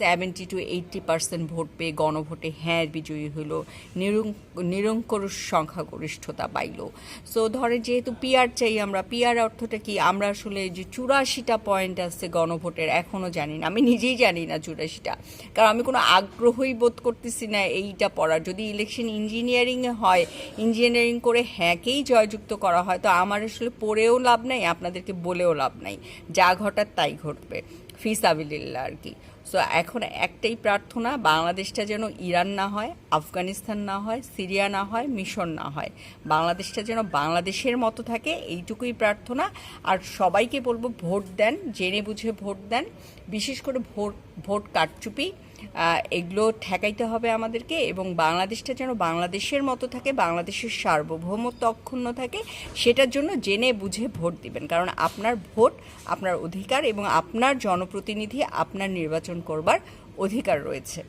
70-80% vote পেয়ে গণভোটে হ্যাঁ বিজয়ী হলো, নিরঙ্কুশ সংখ্যাগরিষ্ঠতা পাইল। সো ধরে যেহেতু পিআর চাই, আমরা পিআর অর্থটা কি, আমরা আসলে যে 84টা পয়েন্ট আছে গণভোটের এখনও জানি না, আমি নিজেই জানি না 84টা, কারণ আমি কোনো আগ্রহই বোধ করতেছি না এইটা পড়ার। যদি ইলেকশন ইঞ্জিনিয়ারিংয়ে হয়, ইঞ্জিনিয়ারিং করে হ্যাঁকেই জয়যুক্ত করা হয়, তো আমার আসলে পড়েও লাভ নাই, আপনাদেরকে বলেও লাভ নাই, যা ঘটার তাই ঘটবে ফিসাবিলিল্লাহ আর কি। সো এখন একটাই প্রার্থনা, বাংলাদেশটা যেন ইরান না হয়, আফগানিস্তান না হয়, সিরিয়া না হয়, মিশর না হয়, বাংলাদেশটা যেন বাংলাদেশের মতো থাকে, এইটুকুই প্রার্থনা। আর সবাইকে বলবো ভোট দেন, জেনে বুঝে ভোট দেন, বিশেষ করে ভোট কারচুপি এগুলো ঠেকাইতে হবে আমাদেরকে, এবং বাংলাদেশটা যেন বাংলাদেশের মতো থাকে, বাংলাদেশের সার্বভৌমত্ব অক্ষুণ্ণ থাকে, সেটার জন্য জেনে বুঝে ভোট দিবেন। কারণ আপনার ভোট আপনার অধিকার, এবং আপনার জনপ্রতিনিধি আপনার নির্বাচন করবার অধিকার রয়েছে।